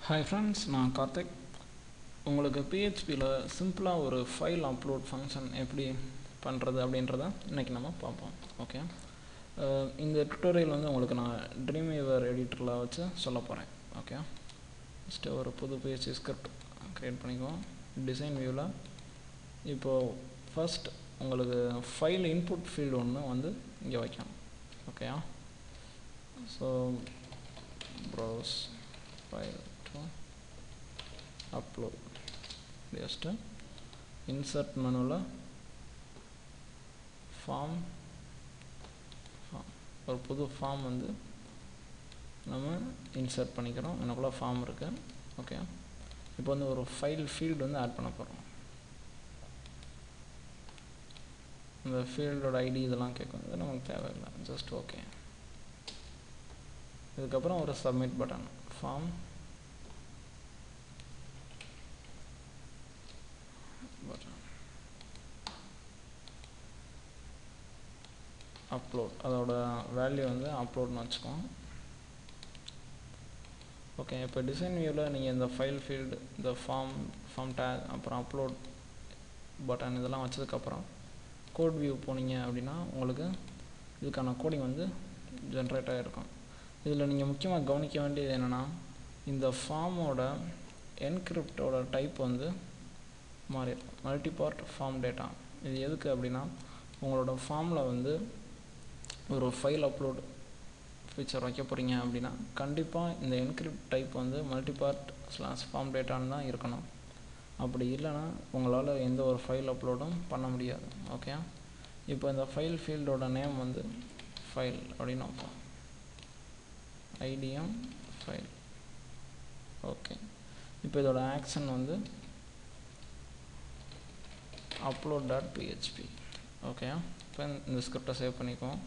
Hi friends, நான் கார்த்திக். உங்களுக்கு PHPல சிம்பிளாக ஒரு ஃபைல் அப்லோட் ஃபங்க்ஷன் எப்படி பண்ணுறது அப்படின்றத இன்றைக்கி நம்ம பார்ப்போம். ஓகே, இந்த டுட்டோரியல் வந்து உங்களுக்கு நான் ட்ரீம்வீவர் எடிட்டரில் வச்சு சொல்ல போகிறேன். ஓகே, ஃபஸ்ட்டு ஒரு புது PHP ஸ்கிரிப்ட் க்ரியேட் பண்ணிக்குவோம். டிசைன் வியூவில் இப்போது ஃபஸ்ட் உங்களுக்கு ஃபைல் இன்புட் ஃபீல்டு ஒன்று வந்து இங்கே வைக்கணும். ஓகேயா, so browse file upload just insert menu form ஒரு புது ஃபார்ம் வந்து நம்ம இன்சர்ட் பண்ணிக்கிறோம். எனக்குள்ள ஃபார்ம் இருக்கு. ஓகே, இப்போ வந்து ஒரு ஃபைல் ஃபீல்டு வந்து ஆட் பண்ண போகிறோம். இந்த ஃபீல்டோட ஐடி இதெல்லாம் கேட்கும், இது நமக்கு தேவையில்லை, ஜஸ்ட் ஓகே. இதுக்கப்புறம் ஒரு சப்மிட் பட்டன், ஃபார்ம் அப்லோட், அதோட வேல்யூ வந்து அப்லோட்னு வச்சுக்கோங்க. ஓகே, இப்போ டிசைன் வியூவில் நீங்கள் இந்த ஃபைல் ஃபீல்டு, இந்த ஃபார்ம் டேக், அப்புறம் அப்லோட் பட்டன் இதெல்லாம் வச்சதுக்கப்புறம் கோட் வியூ போனீங்க அப்படின்னா உங்களுக்கு இதுக்கான கோடிங் வந்து ஜென்ரேட் ஆகிருக்கும். இதில் நீங்கள் முக்கியமாக கவனிக்க வேண்டியது என்னென்னா, இந்த ஃபார்மோட என்கிரிப்டோட டைப் வந்து மாறி மல்டிபார்ட் ஃபார்ம் டேட்டா. இது எதுக்கு அப்படின்னா, உங்களோட ஃபார்மில் வந்து ஒரு ஃபைல் அப்லோட் ஃபீச்சர் வைக்க போகிறீங்க அப்படின்னா கண்டிப்பாக இந்த என்கிரிப்ட் டைப் வந்து மல்டிபார்ட் /ஃபார்ம் டேட்டான்னு தான் இருக்கணும். அப்படி இல்லைன்னா உங்களால் எந்த ஒரு ஃபைல் அப்லோடும் பண்ண முடியாது. ஓகே, இப்போ இந்த ஃபைல் ஃபீல்டோட நேம் வந்து ஃபைல் அப்படின்னு வைப்போம், ஐடிஎம் ஃபைல். ஓகே, இப்போ இதோட ஆக்ஷன் வந்து upload.php. ஓகே, இப்போ இந்த ஸ்கிரிப்டை சேவ் பண்ணிக்குவோம்.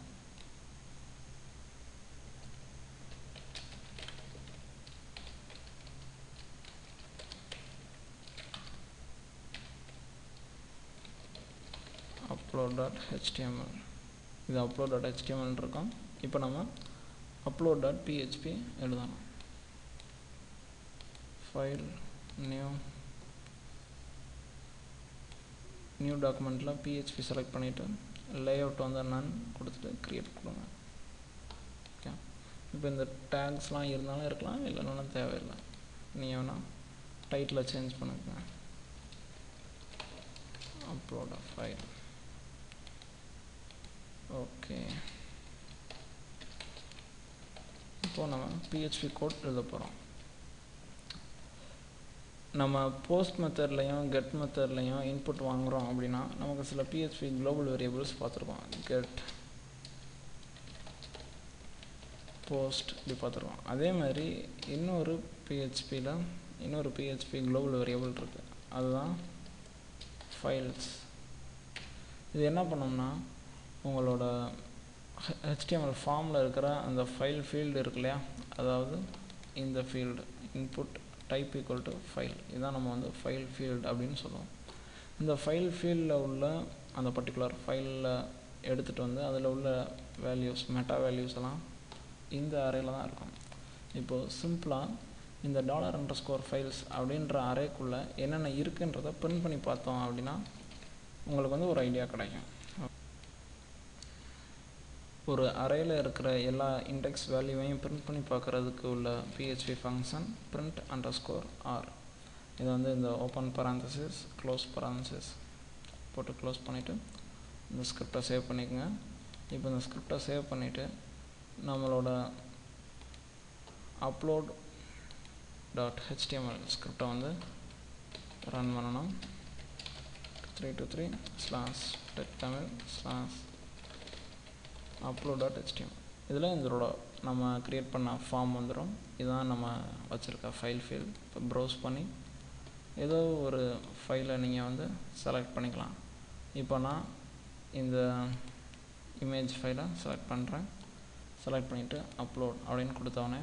upload.html, இது upload.html இருக்கும். இப்போ நம்ம upload.php எழுதணும். ஃபைல் நியூ டாக்குமெண்ட்டில் PHP செலக்ட் பண்ணிவிட்டு லேஅவுட் வந்து none கொடுத்துட்டு க்ரியேட் கொடுங்க. ஓகே, இப்போ இந்த டேக்ஸ்லாம் இருந்தாலும் இருக்கலாம், இல்லைனாலும் தேவையில்லை. நீங்கள் வேணால் டைட்டில் சேஞ்ச் பண்ணுங்க. Upload file. ஓகே, இப்போது நம்ம PHP கோட் எழுத போகிறோம். நம்ம போஸ்ட் மெத்தட்லையும் கெட் மெத்தட்லையும் இன்புட் வாங்குகிறோம் அப்படின்னா நமக்கு சில PHP குளோபல் வேரியபிள்ஸ் பார்த்துருக்கோம். கெட், போஸ்ட் இப்படி பார்த்துருக்கோம். அதே மாதிரி இன்னொரு PHP குளோபல் வேரியபிள் இருக்குது, அதுதான் ஃபைல்ஸ். இது என்ன பண்ணோம்னா, உங்களோட HTML ஃபார்மில் இருக்கிற அந்த ஃபைல் ஃபீல்டு இருக்கு இல்லையா, அதாவது இந்த field input type equal to file, இதுதான் நம்ம வந்து ஃபைல் ஃபீல்டு அப்படின்னு சொல்லுவோம். இந்த ஃபைல் ஃபீல்டில் உள்ள அந்த பர்டிகுலர் ஃபைலில் எடுத்துகிட்டு வந்து அதில் உள்ள வேல்யூஸ், மெட்டா வேல்யூஸ் எல்லாம் இந்த அரேயில் தான் இருக்கும். இப்போது சிம்பிளாக இந்த $_files அப்படின்ற அரேக்குள்ளே என்னென்ன இருக்குன்றதை பிரிண்ட் பண்ணி பார்த்தோம் அப்படின்னா உங்களுக்கு வந்து ஒரு ஐடியா கிடைக்கும். ஒரு அரேயில் இருக்கிற எல்லா இண்டெக்ஸ் வேல்யூவையும் பிரிண்ட் பண்ணி பார்க்குறதுக்கு உள்ள PHP ஃபங்க்ஷன் print_r. இதை வந்து இந்த ஓப்பன் பராந்தசிஸ் க்ளோஸ் பராந்தசிஸ் போட்டு க்ளோஸ் பண்ணிவிட்டு இந்த ஸ்கிரிப்டை சேவ் பண்ணிக்கோங்க. இப்போ இந்த ஸ்கிரிப்டை சேவ் பண்ணிவிட்டு நம்மளோட upload.html ஸ்கிரிப்டை வந்து ரன் பண்ணணும். 323/techtamil/upload.html. இதில் இதோட நம்ம க்ரியேட் பண்ண ஃபார்ம் வந்துடும். இதுதான் நம்ம வச்சுருக்க ஃபைல் ஃபீல்டு. இப்போ ப்ரௌஸ் பண்ணி ஏதோ ஒரு ஃபைலை நீங்கள் வந்து செலக்ட் பண்ணிக்கலாம். இப்போ நான் இந்த இமேஜ் ஃபைலை செலக்ட் பண்ணுறேன். செலக்ட் பண்ணிவிட்டு அப்லோட் அப்படின்னு கொடுத்தோடனே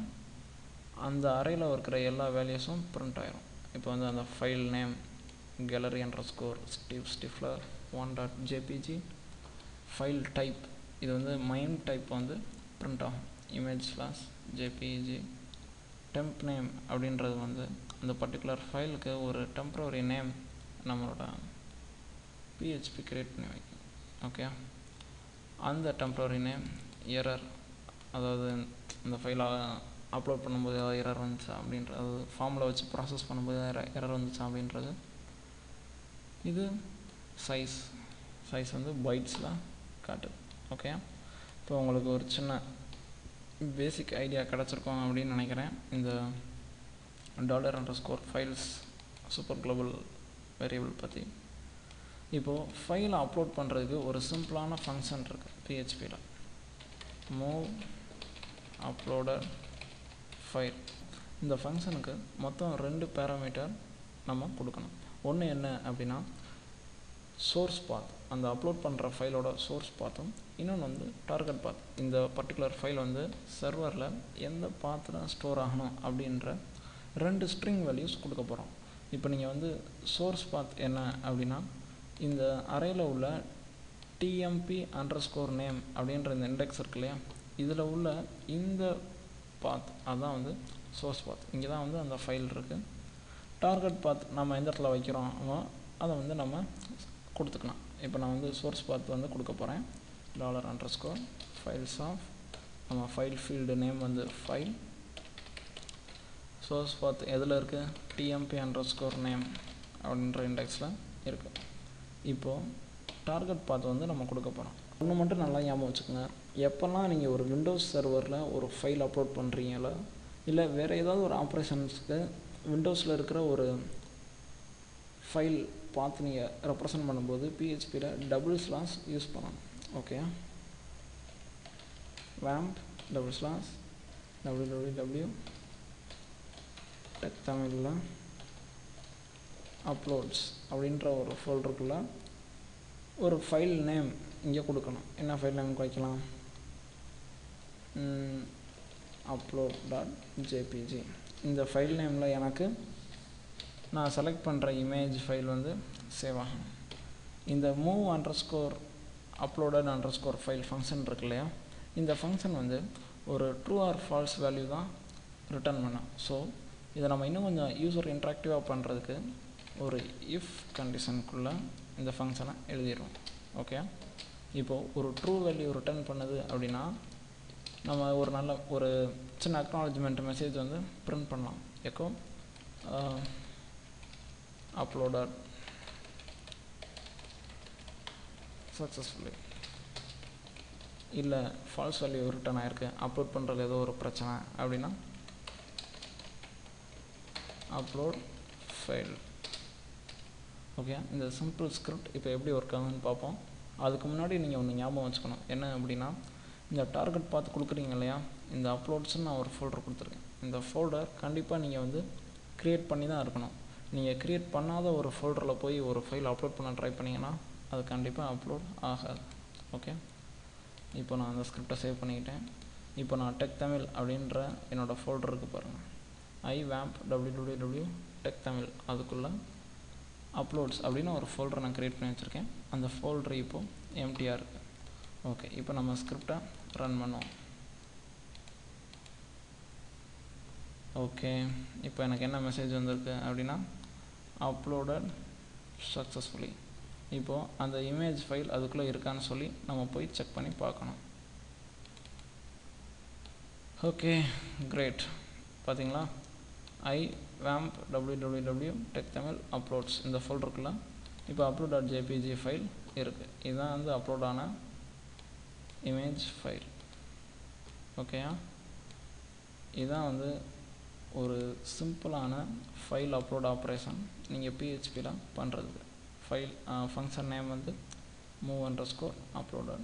அந்த அரேயில் இருக்கிற எல்லா வேல்யூஸும் பிரிண்ட் ஆகிரும். இப்போ வந்து அந்த file name gallery_steve stifler 1.jpg, file type இது வந்து மைன் டைப் வந்து பிரிண்ட் ஆகும், image/jpg டெம்ப் நேம் அப்படின்றது வந்து அந்த பர்டிகுலர் ஃபைலுக்கு ஒரு டெம்ப்ரவரி நேம் நம்மளோட PHP கிரியேட் பண்ணி வைக்கும். ஓகே, அந்த டெம்ப்ரவரி நேம் எரர், அதாவது இந்த ஃபைலை அப்லோட் பண்ணும்போது ஏதாவது எரர் வந்துச்சா அப்படின்றது, அதாவது ஃபார்மில் வச்சு ப்ராசஸ் பண்ணும்போது எரர் வந்துச்சா அப்படின்றது. இது சைஸ் வந்து பைட்ஸில் காட்டுது. ஓகே, இப்போ உங்களுக்கு ஒரு சின்ன பேசிக் ஐடியா கிடச்சிருக்கோம் அப்படின்னு நினைக்கிறேன். இந்த $_files சூப்பர் குளோபல் வேரியபிள் பற்றி. இப்போது ஃபைலை அப்லோட் பண்ணுறதுக்கு ஒரு சிம்பிளான ஃபங்க்ஷன் இருக்குது PHPயில். Move uploaded file. இந்த ஃபங்க்ஷனுக்கு மொத்தம் 2 பேராமீட்டர் நம்ம கொடுக்கணும். ஒன்று என்ன அப்படின்னா சோர்ஸ் பாத், அந்த அப்லோட் பண்ணுற ஃபைலோட சோர்ஸ் பாத்தும், இன்னொன்று வந்து டார்கெட் பாத், இந்த பர்டிகுலர் ஃபைல் வந்து சர்வரில் எந்த பாத்தில் ஸ்டோர் ஆகணும் அப்படின்ற 2 ஸ்ட்ரிங் வேல்யூஸ் கொடுக்க போகிறோம். இப்போ நீங்கள் வந்து சோர்ஸ் பாத் என்ன அப்படின்னா இந்த அரேயில் உள்ள TMP_name அப்படின்ற இந்த இண்டெக்ஸ் இருக்கு இல்லையா, இதில் உள்ள இந்த பாத் அதுதான் வந்து சோர்ஸ் பாத். இங்கே தான் வந்து அந்த ஃபைல் இருக்குது. டார்கெட் பாத் நம்ம எந்த இடத்துல வைக்கிறோமோ அதை வந்து நம்ம கொடுத்துக்கலாம். இப்போ நான் வந்து சோர்ஸ் பாத் வந்து கொடுக்க போகிறேன். $_files of நம்ம ஃபைல் ஃபீல்டு நேம் வந்து ஃபைல். சோர்ஸ் பாத் எதில் இருக்குது? TMP_name அப்படின்ற இண்டெக்ஸில் இருக்குது. இப்போது டார்கெட் பாத் வந்து நம்ம கொடுக்க போகிறோம். ஒன்று மட்டும் நல்லா ஞாபகம் வச்சுக்கோங்க, எப்போல்லாம் நீங்கள் ஒரு விண்டோஸ் சர்வரில் ஒரு ஃபைல் அப்லோட் பண்ணுறீங்களோ இல்லை வேறு ஏதாவது ஒரு ஆப்ரேஷன்ஸுக்கு விண்டோஸில் இருக்கிற ஒரு ஃபைல் பார்த்து நீங்கள் ரெப்ரசன்ட் பண்ணும்போது PHPயில் டபுள்/, யூஸ் பண்ணணும். Okay, vamp www techtamil uploads அப்படின்ற ஒரு ஃபோல்டருக்குள்ளே ஒரு ஃபைல் நேம் இங்கே கொடுக்கணும். என்ன ஃபைல் நேம் வைக்கலாம்? upload.jpg. இந்த ஃபைல் நேமில் எனக்கு நான் செலக்ட் பண்ணுற இமேஜ் ஃபைல் வந்து சேவ் ஆகணும். இந்த move_uploaded_file ஃபங்க்ஷன் இருக்கு இல்லையா, இந்த ஃபங்க்ஷன் வந்து ஒரு ட்ரூ ஆர் ஃபால்ஸ் வேல்யூ தான் ரிட்டர்ன் பண்ணும். ஸோ இதை நம்ம இன்னும் கொஞ்சம் யூசர் இன்ட்ராக்டிவாக பண்ணுறதுக்கு ஒரு இஃப் கண்டிஷனுக்குள்ளே இந்த ஃபங்க்ஷனை எழுதிடுவோம். ஓகே, இப்போது ஒரு ட்ரூ வேல்யூ ரிட்டர்ன் பண்ணுது அப்படின்னா நம்ம ஒரு சின்ன அக்னாலஜ்மெண்ட் மெசேஜ் வந்து பிரிண்ட் பண்ணலாம். Echo uploaded successfully. இல்லை ஃபால்ஸ் வேல்யூ ரிட்டர்ன் ஆகிருக்கு, அப்லோட் பண்ணுறது ஏதோ ஒரு பிரச்சனை அப்படின்னா அப்லோட் ஃபைல். ஓகே, இந்த சிம்பிள் ஸ்கிரிப்ட் இப்போ எப்படி ஒர்க் ஆகுதுன்னு பார்ப்போம். அதுக்கு முன்னாடி நீங்கள் ஒன்று ஞாபகம் வச்சுக்கணும். என்ன அப்படின்னா இந்த டார்கெட் பார்த்து கொடுக்குறீங்க இல்லையா, இந்த அப்லோட்ஸ்ன்னு நான் ஒரு ஃபோல்டர் கொடுத்துருக்கேன். இந்த ஃபோல்டர் கண்டிப்பாக நீங்கள் வந்து க்ரியேட் பண்ணி தான் இருக்கணும். நீங்கள் க்ரியேட் பண்ணாத ஒரு ஃபோல்டரில் போய் ஒரு ஃபைல் அப்லோட் பண்ண ட்ரை பண்ணிங்கன்னா அது கண்டிப்பாக அப்லோட் ஆகாது. ஓகே, இப்போ நான் அந்த ஸ்கிரிப்டை சேவ் பண்ணிக்கிட்டேன். இப்போ நான் techtamil அப்படின்ற என்னோடய ஃபோல்டருக்கு பாருங்கள், vamp www techtamil, அதுக்குள்ளே அப்லோட்ஸ் அப்படின்னு ஒரு ஃபோல்டரை நான் க்ரியேட் பண்ணி வச்சுருக்கேன். அந்த ஃபோல்டர் இப்போது எம்டியாக இருக்குது. ஓகே, இப்போ நம்ம ஸ்கிரிப்டை ரன் பண்ணுவோம். ஓகே, இப்போ எனக்கு என்ன மெசேஜ் வந்திருக்கு அப்படின்னா அப்லோடட் சக்ஸஸ்ஃபுல்லி. இப்போது அந்த இமேஜ் ஃபைல் அதுக்குள்ளே இருக்கான்னு சொல்லி நம்ம போய் செக் பண்ணி பார்க்கணும். Okay, great. பார்த்தீங்களா, vamp www techtamil uploads இந்த ஃபோல்டருக்குள்ளே இப்போ upload.jpg ஃபைல் இருக்குது. இதுதான் வந்து அப்லோட் ஆன இமேஜ் ஃபைல். ஓகேயா, இதுதான் வந்து ஒரு சிம்பிளான ஃபைல் அப்லோட் ஆப்ரேஷன் நீங்கள் PHPயில் பண்ணுறதுக்கு. ஃபைல் ஃபங்க்ஷன் நேம் வந்து move_uploaded.